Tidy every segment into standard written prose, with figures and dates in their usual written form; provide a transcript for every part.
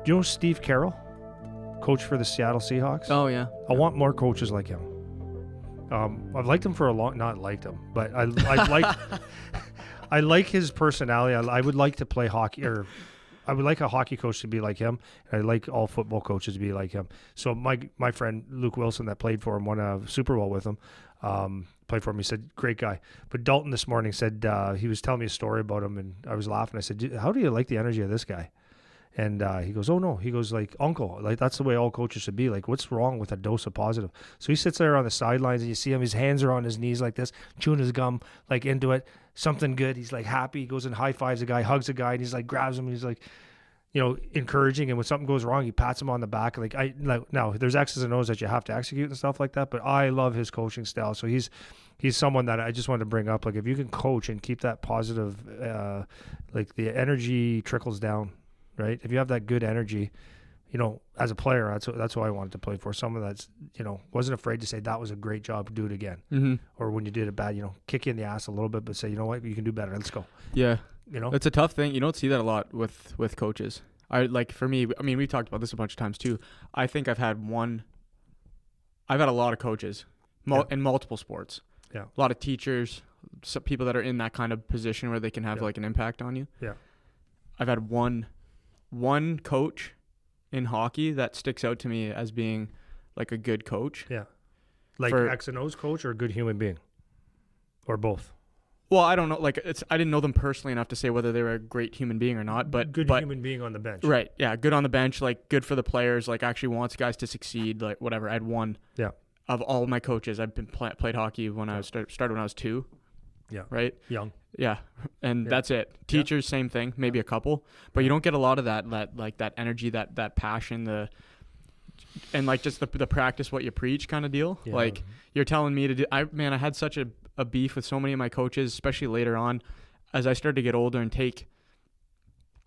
you know Steve Carroll, coach for the Seattle Seahawks? Oh yeah. I want more coaches like him. I've liked him for not liked him, but I like I like his personality. I would like to play hockey, or I would like a hockey coach to be like him. And I like all football coaches to be like him. So my friend Luke Wilson that played for him, won a Super Bowl with him, played for him. He said, great guy. But Dalton this morning said, he was telling me a story about him, and I was laughing. I said, how do you like the energy of this guy? And he goes, oh no. He goes, like, uncle, like that's the way all coaches should be. Like, what's wrong with a dose of positive? So he sits there on the sidelines, and you see him, his hands are on his knees like this, chewing his gum, like into it. Something good. He's like happy. He goes and high fives a guy, hugs a guy, and he's like grabs him. And he's like, encouraging. And when something goes wrong, he pats him on the back. Now there's X's and O's that you have to execute and stuff like that. But I love his coaching style. So he's someone that I just wanted to bring up. Like, if you can coach and keep that positive, like the energy trickles down. Right? If you have that good energy, as a player, that's what I wanted to play for. Someone that's, wasn't afraid to say that was a great job, do it again. Mm-hmm. Or when you did it bad, kick you in the ass a little bit, but say, you know what, you can do better. Let's go. Yeah. It's a tough thing. You don't see that a lot with coaches. For me, I mean, we've talked about this a bunch of times too. I think I've had a lot of coaches in multiple sports. Yeah. A lot of teachers, some people that are in that kind of position where they can have like an impact on you. Yeah. I've had one coach in hockey that sticks out to me as being like a good coach. Yeah. Like X and O's coach or a good human being? Or both? Well, I don't know. Like, I didn't know them personally enough to say whether they were a great human being or not. But human being on the bench. Right. Yeah. Good on the bench. Like, good for the players. Like, actually wants guys to succeed. Like, whatever. I had one. Yeah. Of all my coaches, I've been played hockey when I started when I was 2. Yeah. Right. Young. Yeah. And that's it. Teachers, same thing. Maybe a couple, but you don't get a lot of that energy, that passion, and like just the practice what you preach kind of deal. Yeah. Like, you're telling me to do. I had such a beef with so many of my coaches, especially later on, as I started to get older and take,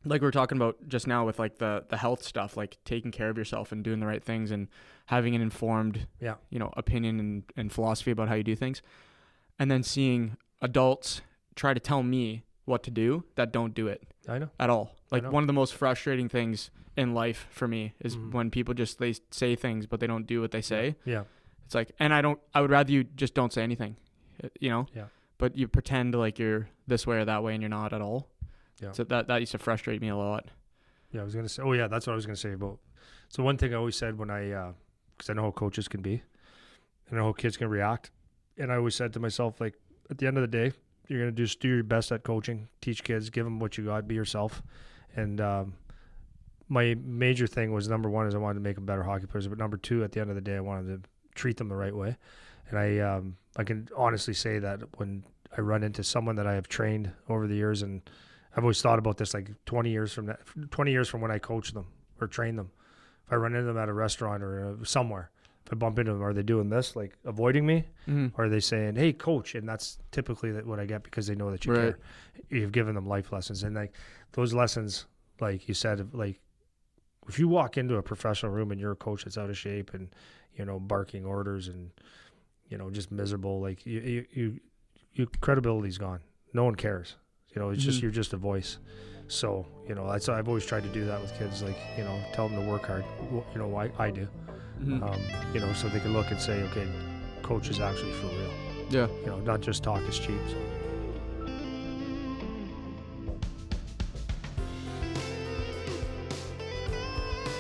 like we were talking about just now with like the health stuff, like taking care of yourself and doing the right things and having an informed, opinion and philosophy about how you do things, and then seeing adults try to tell me what to do that don't do it. I know. At all. Like, one of the most frustrating things in life for me is when people they say things but they don't do what they say. Yeah. It's like, and I would rather you just don't say anything, Yeah. But you pretend like you're this way or that way and you're not at all. Yeah. So that used to frustrate me a lot. Yeah, I was going to say, that's what I was going to say about. So one thing I always said when because I know how coaches can be, and I know how kids can react. And I always said to myself, like, at the end of the day, you're going to just do your best at coaching, teach kids, give them what you got, be yourself. And my major thing was, number one, is I wanted to make them better hockey players. But number two, at the end of the day, I wanted to treat them the right way. And I can honestly say that when I run into someone that I have trained over the years, and I've always thought about this, like 20 years from when I coached them or trained them, if I run into them at a restaurant or somewhere, if I bump into them, are they doing this, like avoiding me? Mm-hmm. Or are they saying, hey, coach? And that's typically what I get, because they know that you care. You've given them life lessons. And like those lessons, like you said, like if you walk into a professional room and you're a coach that's out of shape and, barking orders and, just miserable, like your credibility's gone. No one cares. It's just, you're just a voice. So, I've always tried to do that with kids, like, tell them to work hard, why I do. Mm-hmm. So they can look and say, okay, coach is actually for real. Yeah. Not just talk is cheap. So.